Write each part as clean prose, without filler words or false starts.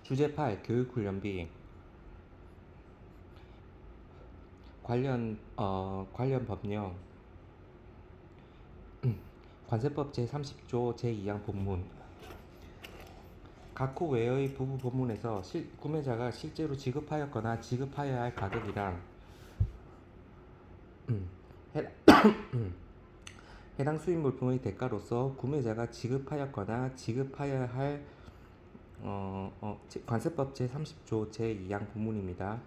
주제 8 교육훈련비 관련 법령 관세법 제30조 제2항 본문 각호 외의 부부 본문에서 구매자가 실제로 지급하였거나 지급하여야 할 가격이란 해- 해당 수입 물품의 대가로서 구매자가 지급하였거나 지급하여야 할 관세법 제30조 제2항 본문입니다.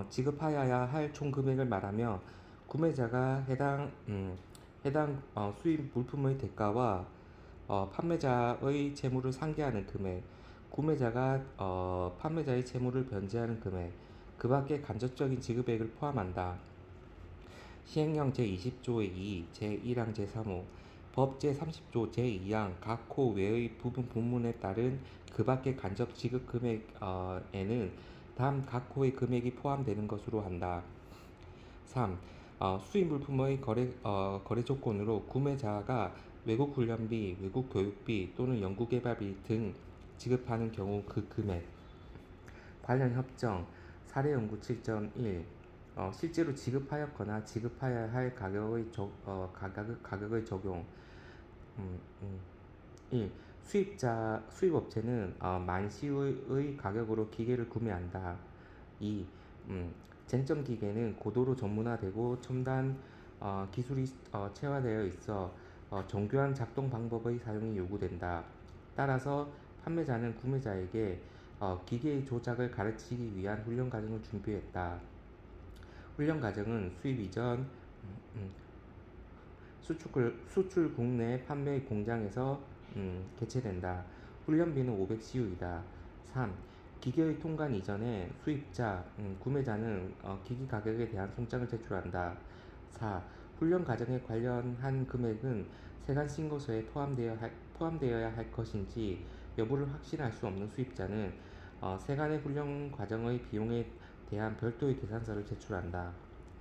지급하여야 할 총 금액을 말하며 구매자가 해당 수입 물품의 대가와 판매자의 채무를 상계하는 금액, 구매자가 판매자의 채무를 변제하는 금액, 그 밖의 간접적인 지급액을 포함한다. 시행령 제20조의 2, 제1항 제3호, 법 제30조 제2항 각호 외의 부분 본문에 따른 그 밖의 간접 지급 금액에는 다음 각호의 금액이 포함되는 것으로 한다. 3. 수입 물품의 거래 조건으로 구매자가 외국 훈련비, 외국 교육비 또는 연구개발비 등 지급하는 경우 그 금액. 관련 협정 사례 연구 7.1 실제로 지급하였거나 지급하여야 할 가격의 적용. 1. 수입업체는 만시의 가격으로 기계를 구매한다. 2. 쟁점 기계는 고도로 전문화되고 첨단 기술이 체화되어 있어 정교한 작동 방법의 사용이 요구된다. 따라서 판매자는 구매자에게 기계의 조작을 가르치기 위한 훈련 과정을 준비했다. 훈련 과정은 수입 이전 수출국 내 판매 공장에서 개최된다. 훈련비는 500CU이다. 3. 기계의 통관 이전에 수입자, 구매자는 기기 가격에 대한 송장을 제출한다. 4. 훈련 과정에 관련한 금액은 세관 신고서에 포함되어야 할 것인지 여부를 확신할 수 없는 수입자는 세관의 훈련 과정의 비용에 대한 별도의 계산서를 제출한다.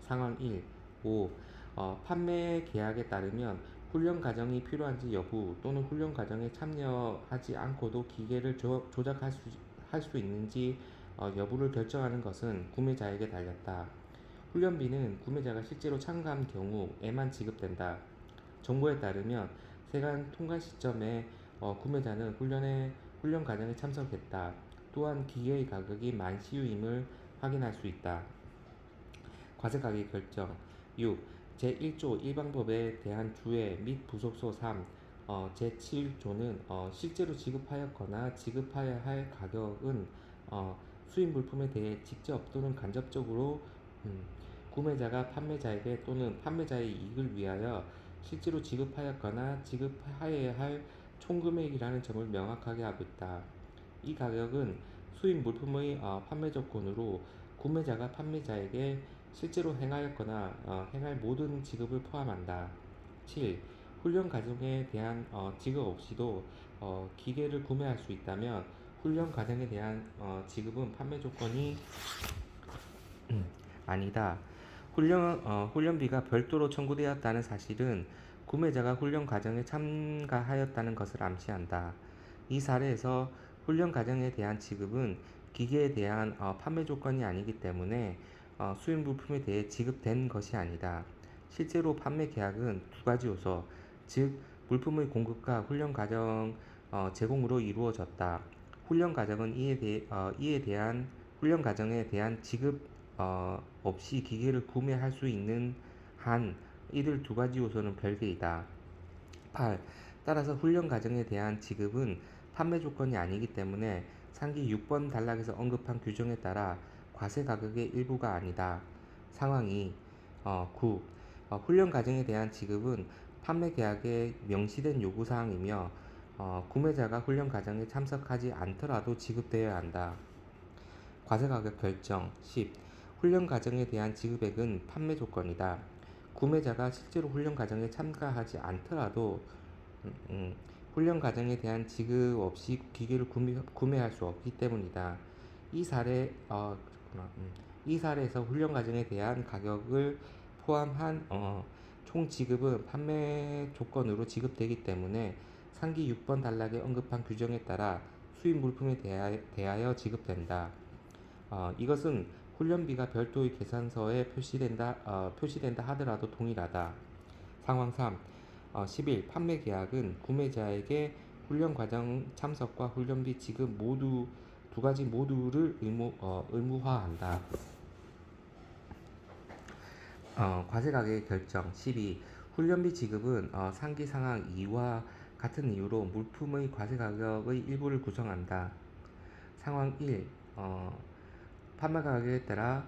상황 1. 5. 판매 계약에 따르면 훈련 과정이 필요한지 여부 또는 훈련 과정에 참여하지 않고도 기계를 조작할 수 있는지 여부를 결정하는 것은 구매자에게 달렸다. 훈련비는 구매자가 실제로 참가한 경우에만 지급된다. 정보에 따르면 세관 통관 시점에 구매자는 훈련 과정에 참석했다. 또한 기계의 가격이 만시유임을 확인할 수 있다. 과세가격 결정 6. 제1조 일반법에 대한 주의 및 부속소 3 제7조는 실제로 지급하였거나 지급하여야 할 가격은 수입 물품에 대해 직접 또는 간접적으로 구매자가 판매자에게 또는 판매자의 이익을 위하여 실제로 지급하였거나 지급하여야 할 총금액이라는 점을 명확하게 하고 있다. 이 가격은 수입 물품의 판매 조건으로 구매자가 판매자에게 실제로 행하였거나 행할 모든 지급을 포함한다. 7. 훈련 과정에 대한 지급 없이도 기계를 구매할 수 있다면 훈련 과정에 대한 지급은 판매 조건이 아니다. 훈련비가 별도로 청구되었다는 사실은 구매자가 훈련 과정에 참가하였다는 것을 암시한다. 이 사례에서 훈련 과정에 대한 지급은 기계에 대한 판매 조건이 아니기 때문에 수입 물품에 대해 지급된 것이 아니다. 실제로 판매 계약은 두 가지 요소, 즉 물품의 공급과 훈련 과정 제공으로 이루어졌다. 훈련 과정은 이에 대한 훈련 과정에 대한 지급 없이 기계를 구매할 수 있는 한 이들 두 가지 요소는 별개이다. 8. 따라서 훈련 과정에 대한 지급은 판매 조건이 아니기 때문에 상기 6번 단락에서 언급한 규정에 따라 과세 가격의 일부가 아니다. 상황 2. 9. 훈련 과정에 대한 지급은 판매 계약에 명시된 요구사항이며 구매자가 훈련 과정에 참석하지 않더라도 지급되어야 한다. 과세가격 결정 10. 훈련 과정에 대한 지급액은 판매 조건이다. 구매자가 실제로 훈련 과정에 참가하지 않더라도 훈련 과정에 대한 지급 없이 기계를 구매할 수 없기 때문이다. 이 사례 이 사례에서 훈련 과정에 대한 가격을 포함한 총 지급은 판매 조건으로 지급되기 때문에 상기 6번 단락에 언급한 규정에 따라 수입 물품에 대하여 지급된다. 이것은 훈련비가 별도의 계산서에 표시된다 하더라도 동일하다. 상황 3. 11. 판매 계약은 구매자에게 훈련 과정 참석과 훈련비 지급 모두 두 가지 모두를 의무화한다. 과세 가격의 결정 12. 훈련비 지급은 상기 상황 2와 같은 이유로 물품의 과세 가격의 일부를 구성한다. 상황 1. 판매 가격에 따라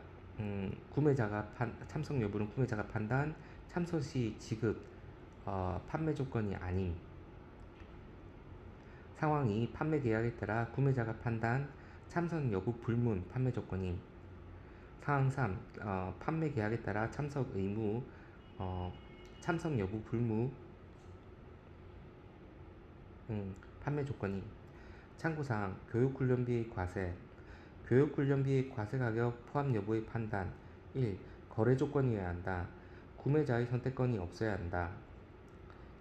참석 여부는 구매자가 판단, 참석 시 지급, 판매 조건이 아님. 상황 2. 판매 계약에 따라 구매자가 판단, 참석 여부 불문, 판매 조건임. 상황 3. 판매 계약에 따라 참석 의무, 참석 여부 불무, 판매 조건임. 참고사항 교육훈련비 과세 교육훈련비 과세 가격 포함 여부의 판단 1. 거래 조건이어야 한다. 구매자의 선택권이 없어야 한다.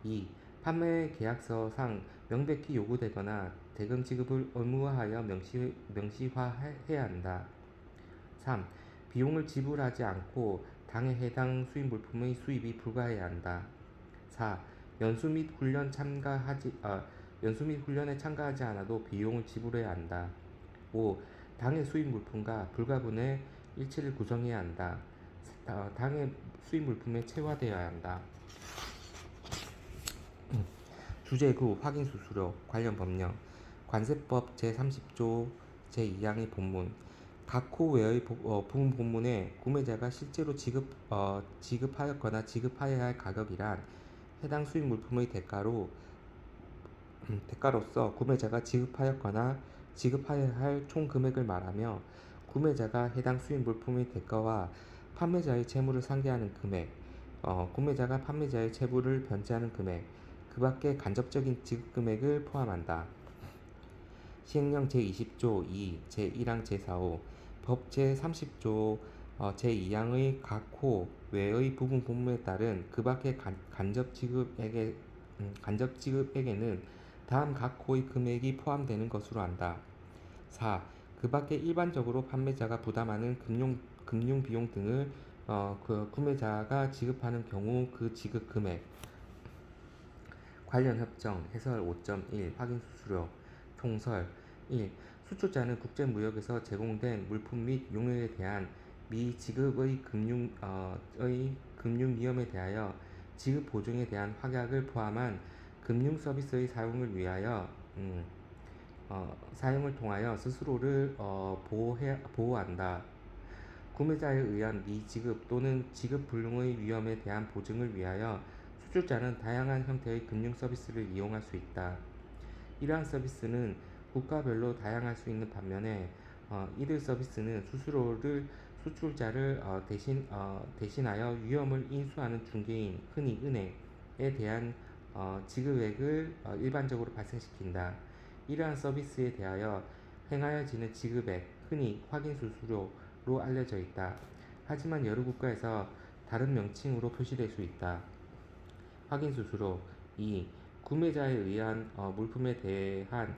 2. 판매 계약서상 명백히 요구되거나 대금 지급을 의무화하여 명시화해야 한다. 3. 비용을 지불하지 않고 당해 해당 수입 물품의 수입이 불가해야 한다. 4. 연수 및 훈련에 참가하지 않아도 비용을 지불해야 한다. 5. 당해 수입 물품과 불가분의 일체를 구성해야 한다. 당해 수입 물품에 체화되어야 한다. 주재구 확인 수수료 관련 법령 관세법 제30조 제2항의 본문 각 호 외의 부분 본문에 구매자가 실제로 지급하였거나 지급하여야 할 가격이란 해당 수입 물품의 대가로서 구매자가 지급하였거나 지급하여야 할 총 금액을 말하며 구매자가 해당 수입 물품의 대가와 판매자의 채무를 상계하는 금액, 구매자가 판매자의 채무를 변제하는 금액, 그 밖의 간접적인 지급 금액을 포함한다. 시행령 제20조 2, 제1항 제4호, 법 제30조 제2항의 각 호 외의 부분 본문에 따른 그 밖의 간접 지급액에는 다음 각 호의 금액이 포함되는 것으로 한다. 4. 그 밖에 일반적으로 판매자가 부담하는 금융 비용 등을 구매자가 지급하는 경우 그 지급 금액. 관련 협정 해설 5.1 확인 수수료 총설 1. 수출자는 국제무역에서 제공된 물품 및 용역에 대한 미지급의 금융 위험에 대하여 지급 보증에 대한 확약을 포함한 금융 서비스의 사용을 통하여 스스로를 보호한다. 구매자에 의한 미지급 또는 지급 불능의 위험에 대한 보증을 위하여 수출자는 다양한 형태의 금융 서비스를 이용할 수 있다. 이러한 서비스는 국가별로 다양할 수 있는 반면에 이들 서비스는 수출자를 대신하여 위험을 인수하는 중개인, 흔히 은행에 대한 지급액을 일반적으로 발생시킨다. 이러한 서비스에 대하여 행하여지는 지급액, 흔히 확인 수수료로 알려져 있다. 하지만 여러 국가에서 다른 명칭으로 표시될 수 있다. 확인 수수료 2. 구매자에 의한 물품에 대한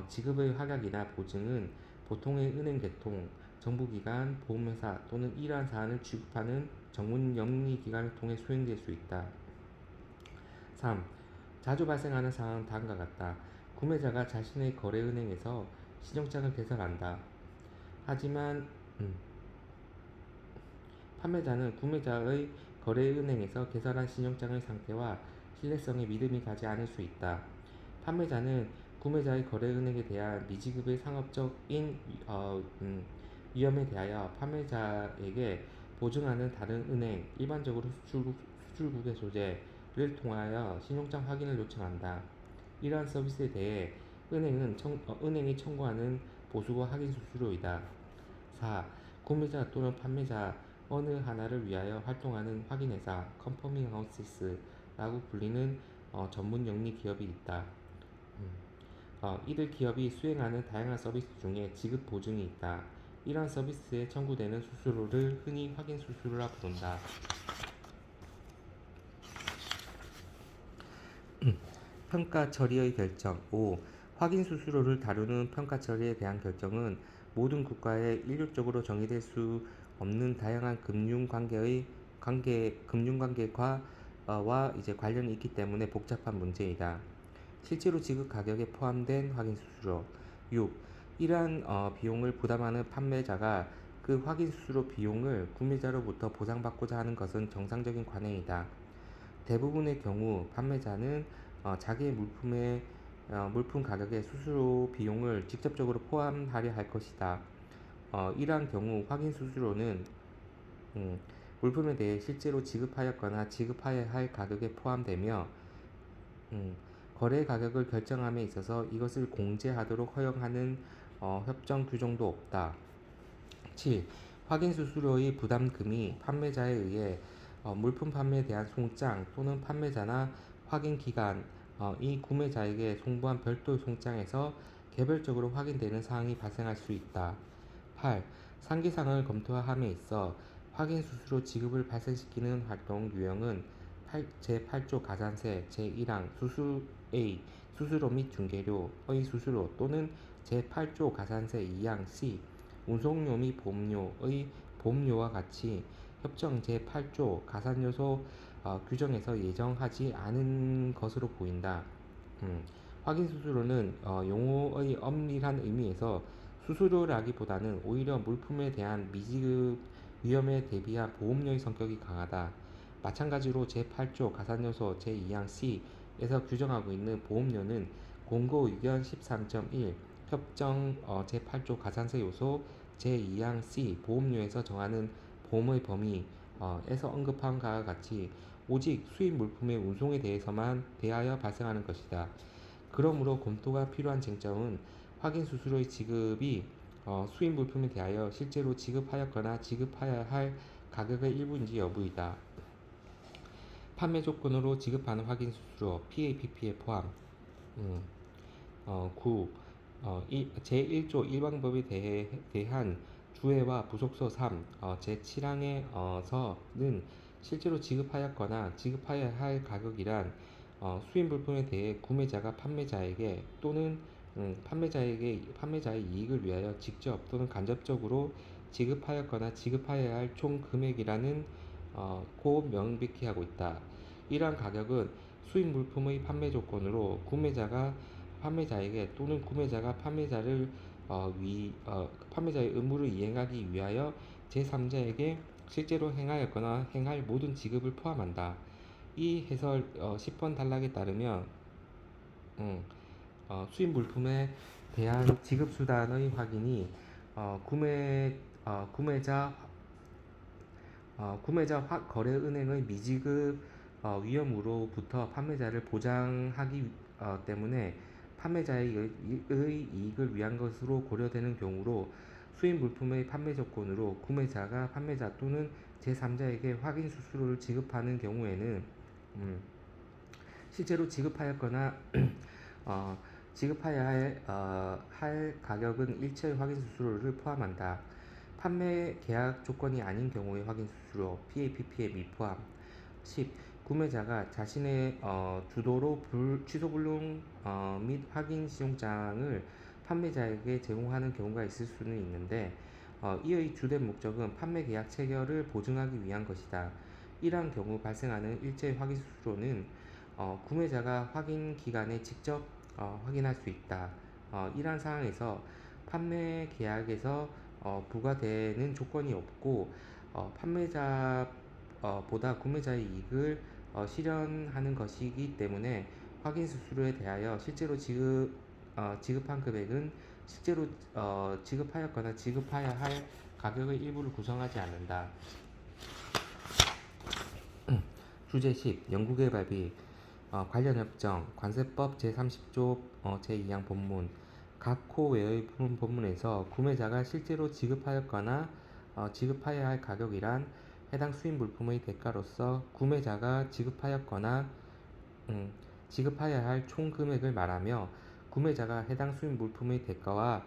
지급의 확약이나 보증은 보통의 은행 계통, 정부기관, 보험회사 또는 이러한 사안을 취급하는 전문 영리기관을 통해 수행될 수 있다. 3. 자주 발생하는 상황은 다음과 같다. 구매자가 자신의 거래은행에서 신용장을 개설한다. 하지만 판매자는 구매자의 거래은행에서 개설한 신용장의 상태와 신뢰성에 믿음이 가지 않을 수 있다. 판매자는 구매자의 거래은행에 대한 미지급의 상업적인 위험에 대하여 판매자에게 보증하는 다른 은행, 일반적으로 수출국의 소재를 통하여 신용장 확인을 요청한다. 이러한 서비스에 대해 은행이 청구하는 보수고 확인 수수료이다. 4. 구매자 또는 판매자 어느 하나를 위하여 활동하는 확인회사, 컨퍼밍 하우스라고 불리는 전문 영리 기업이 있다. 이들 기업이 수행하는 다양한 서비스 중에 지급 보증이 있다. 이러한 서비스에 청구되는 수수료를 흔히 확인 수수료라 부른다. 평가 처리의 결정 5. 확인 수수료를 다루는 평가 처리에 대한 결정은 모든 국가에 일률적으로 정의될 수 없는 다양한 금융관계와 이제 관련이 있기 때문에 복잡한 문제이다. 실제로 지급 가격에 포함된 확인 수수료. 6. 이러한 비용을 부담하는 판매자가 그 확인 수수료 비용을 구매자로부터 보상받고자 하는 것은 정상적인 관행이다. 대부분의 경우 판매자는 자기의 물품 가격에 수수료 비용을 직접적으로 포함하려 할 것이다. 이러한 경우 확인 수수료는 음, 물품에 대해 실제로 지급하였거나 지급해야 할 가격에 포함되며 음, 거래 가격을 결정함에 있어서 이것을 공제하도록 허용하는 협정 규정도 없다. 7. 확인 수수료의 부담금이 판매자에 의해 물품 판매에 대한 송장 또는 판매자나 확인 기간 이 구매자에게 송부한 별도 송장에서 개별적으로 확인되는 사항이 발생할 수 있다. 8. 상기사항을 검토함에 있어 확인 수수료 지급을 발생시키는 활동 유형은 제8조 가산세 제1항 수수료 및 중개료의 수수료 또는 제8조 가산세 2항 C 운송료 및 보험료의 보험료와 같이 협정 제8조 가산요소 규정에서 예정하지 않은 것으로 보인다. 확인 수수료는 용어의 엄밀한 의미에서 수수료라기보다는 오히려 물품에 대한 미지급 위험에 대비한 보험료의 성격이 강하다. 마찬가지로 제8조 가산요소 제2항 C에서 규정하고 있는 보험료는 공고 의견 13.1 협정 제8조 가산세 요소 제2항 C 보험료에서 정하는 보험의 범위에서 언급한 바와 같이 오직 수입 물품의 운송에 대하여 발생하는 것이다. 그러므로 검토가 필요한 쟁점은 확인 수수료의 지급이 수입 물품에 대하여 실제로 지급하였거나 지급해야 할 가격의 일부인지 여부이다. 판매 조건으로 지급하는 확인 수수료 PAPP에 포함. 9. 제1조 일반법에 대한 주해와 부속서 3, 제7항에서는 실제로 지급하였거나 지급해야 할 가격이란 수입 물품에 대해 구매자가 판매자에게 또는 판매자의 이익을 위하여 직접 또는 간접적으로 지급하였거나 지급해야 할 총 금액이라는 고 명백히 하고 있다. 이러한 가격은 수입 물품의 판매 조건으로 구매자가 판매자에게 또는 구매자가 판매자의 의무를 이행하기 위하여 제3자에게 실제로 행하였거나 행할 모든 지급을 포함한다. 이 해설 10번 단락에 따르면 수입 물품에 대한 지급 수단의 확인이 구매자 거래 은행의 미지급 위험으로부터 판매자를 보장하기 때문에 판매자의 이익을 위한 것으로 고려되는 경우로 수입 물품의 판매 조건으로 구매자가 판매자 또는 제3자에게 확인 수수료를 지급하는 경우에는 실제로 지급하였거나 지급해야 할 가격은 일체의 확인 수수료를 포함한다. 판매 계약 조건이 아닌 경우의 확인 수수료 PAPP에 미포함. 10. 구매자가 자신의 주도로 취소 불능 및 확인 시용장을 판매자에게 제공하는 경우가 있을 수는 있는데 이의 주된 목적은 판매 계약 체결을 보증하기 위한 것이다. 이러한 경우 발생하는 일체의 확인 수수료는 구매자가 확인 기간에 직접 확인할 수 있다. 이러한 상황에서 판매 계약에서 부과되는 조건이 없고 판매자보다 구매자의 이익을 실현하는 것이기 때문에 확인 수수료에 대하여 실제로 지급한 금액은 실제로 지급하였거나 지급해야 할 가격의 일부를 구성하지 않는다. 주제 10. 연구개발비 관련 협정 관세법 제30조 제2항 본문 각 코 외의 본문에서 구매자가 실제로 지급하였거나 지급해야 할 가격이란 해당 수입 물품의 대가로서 구매자가 지급하였거나 지급해야 할 총 금액을 말하며 구매자가 해당 수입 물품의 대가와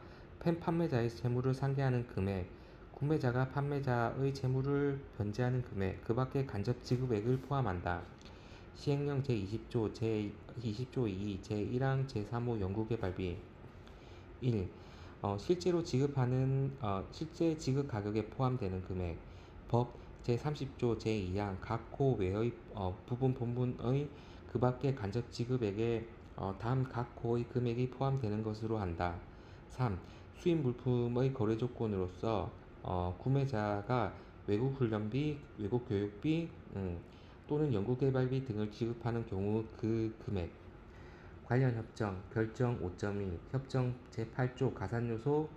판매자의 채무를 상계하는 금액, 구매자가 판매자의 채무를 변제하는 금액, 그 밖의 간접 지급액을 포함한다. 시행령 제20조 제20조 2 제1항 제3호 연구개발비 1. 실제 지급 가격에 포함되는 금액 법 제30조 제2항 각 호 외의 부분 본문의 그 밖의 간접 지급액에 다음 각 호의 금액이 포함되는 것으로 한다. 3. 수입 물품의 거래 조건으로서 구매자가 외국 훈련비, 외국 교육비 또는 연구개발비 등을 지급하는 경우 그 금액. 관련 협정 결정 5.1 협정 제8조 가산요소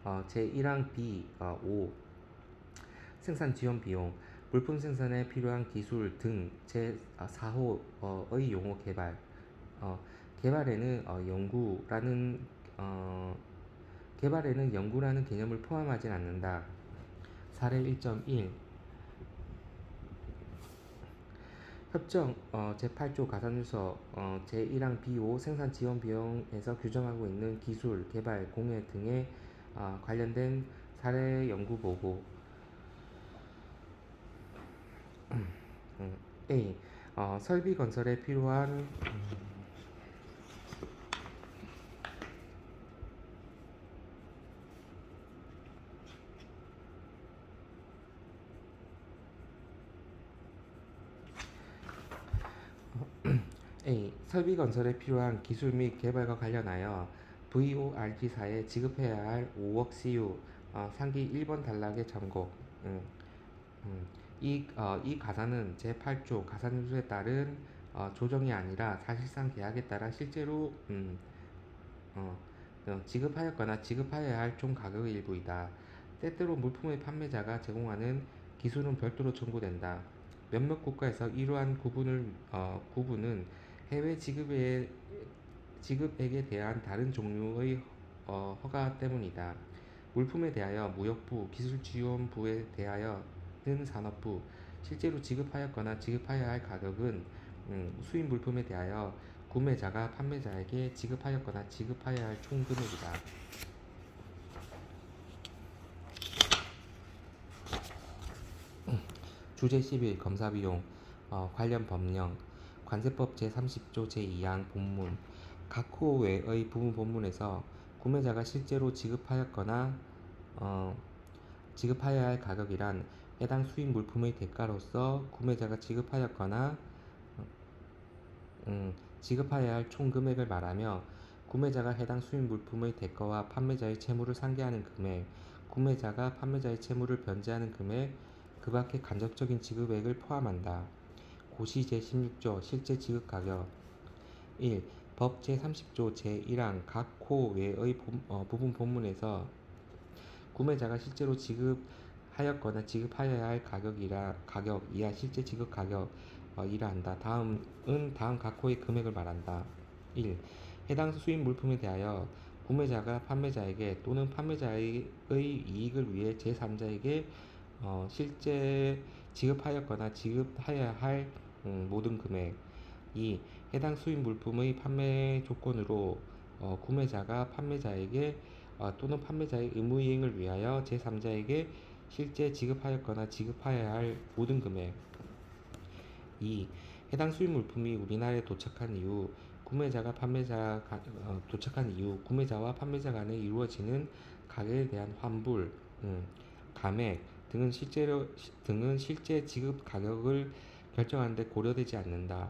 제1항 B 5 생산 지원 비용 물품 생산에 필요한 기술 등 제4호의 용어 개발 개발에는 연구라는 개념을 포함하지 않는다. 사례 1.1 협정 제8조 가산유서 제1항 B5 생산 지원 비용에서 규정하고 있는 기술, 개발, 공예 등에 관련된 사례 연구 보고 A. 설비 건설에 필요한 A. 설비 건설에 필요한 기술 및 개발과 관련하여 VORG사에 지급해야 할 5억 CU 상기 1번 단락의 점곡 이 가산은 제8조 가산유수에 따른 조정이 아니라 사실상 계약에 따라 실제로 지급하였거나 지급하여야 할 총 가격의 일부이다. 때때로 물품의 판매자가 제공하는 기술은 별도로 청구된다. 몇몇 국가에서 이러한 구분은 해외 지급액에 대한 다른 종류의 허가 때문이다. 물품에 대하여 무역부, 기술지원부에 대하여는 산업부, 실제로 지급하였거나 지급하여야 할 가격은 수입 물품에 대하여 구매자가 판매자에게 지급하였거나 지급하여야 할 총 금액이다. 주제 11 검사 비용 관련 법령 관세법 제30조 제2항 본문 각 호 외의 부분 본문에서 구매자가 실제로 지급하였거나 지급하여야 할 가격이란 해당 수입 물품의 대가로서 구매자가 지급하였거나 지급하여야 할 총 금액을 말하며 구매자가 해당 수입 물품의 대가와 판매자의 채무를 상계하는 금액, 구매자가 판매자의 채무를 변제하는 금액, 그 밖의 간접적인 지급액을 포함한다. 고시 제16조 실제 지급 가격 1. 법 제30조 제1항 각 호 외의 부분 본문에서 구매자가 실제로 지급하였거나 지급하여야 할 가격 이하 실제 지급 가격이라 한다. 다음은 다음 각 호의 금액을 말한다. 1. 해당 수입 물품에 대하여 구매자가 판매자에게 또는 판매자의 이익을 위해 제3자에게 실제 지급하였거나 지급하여야 할 모든 금액 2. 해당 수입 물품의 판매 조건으로 구매자가 판매자에게 또는 판매자의 의무이행을 위하여 제3자에게 실제 지급하였거나 지급하여야 할 모든 금액 2. 해당 수입 물품이 우리나라에 도착한 이후 구매자와 판매자 간에 이루어지는 가격에 대한 환불, 감액 등은 실제 지급 가격을 결정하는 데 고려되지 않는다.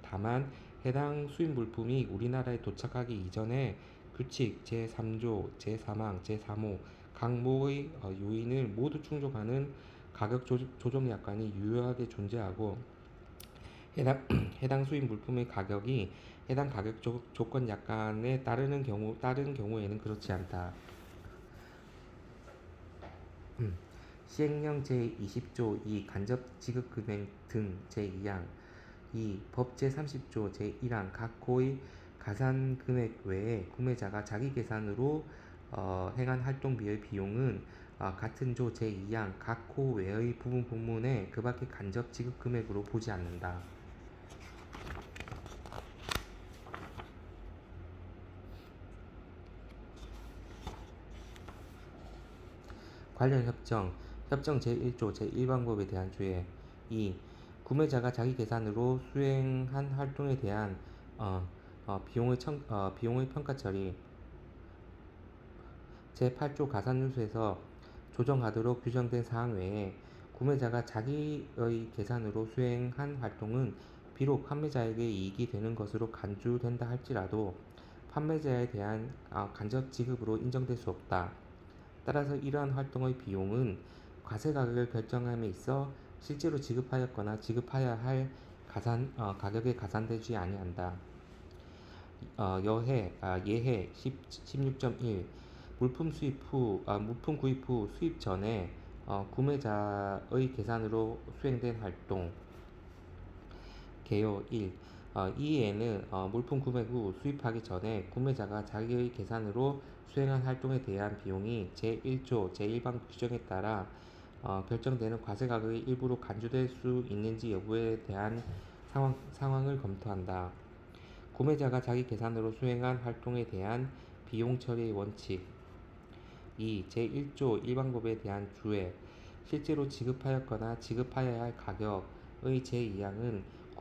다만 해당 수입 물품이 우리나라에 도착하기 이전에 규칙 제3조, 제3항, 제3호 각모의 요인을 모두 충족하는 가격 조정 약관이 유효하게 존재하고 해당 수입 물품의 가격이 해당 가격 조건 약관에 따른 경우에는 그렇지 않다. 시행령 제20조 2 간접 지급 금액 등 제2항 2. 법 제30조 제1항 각 호의 가산 금액 외에 구매자가 자기 계산으로 행한 활동비의 비용은 같은 조 제2항 각 호 외의 부분 본문에 그 밖의 간접 지급 금액으로 보지 않는다. 관련 협정 제1조 제1방법에 대한 조회 2. 구매자가 자기 계산으로 수행한 활동에 대한 비용의 평가 처리 제8조 가산뉴스에서 조정하도록 규정된 사항 외에 구매자가 자기의 계산으로 수행한 활동은 비록 판매자에게 이익이 되는 것으로 간주된다 할지라도 판매자에 대한 간접 지급으로 인정될 수 없다. 따라서 이러한 활동의 비용은 과세 가격을 결정함에 있어 실제로 지급하였거나 지급해야 할 가격에 가산되지 아니한다. 예해 16.1 물품 구입 후 수입 전에 구매자의 계산으로 수행된 활동 개요 1. 이 예에는 물품 구매 후 수입하기 전에 구매자가 자기의 계산으로 수행한 활동에 대한 비용이 제1조 제1방 규정에 따라 결정되는 과세 가격의 일부로 간주될 수 있는지 여부에 대한 상황을 검토한다. 구매자가 자기 계산으로 수행한 활동에 대한 비용 처리의 원칙 2. 제1조 일반법에 대한 주의 실제로 지급하였거나 지급하여야 할 가격의 제2항은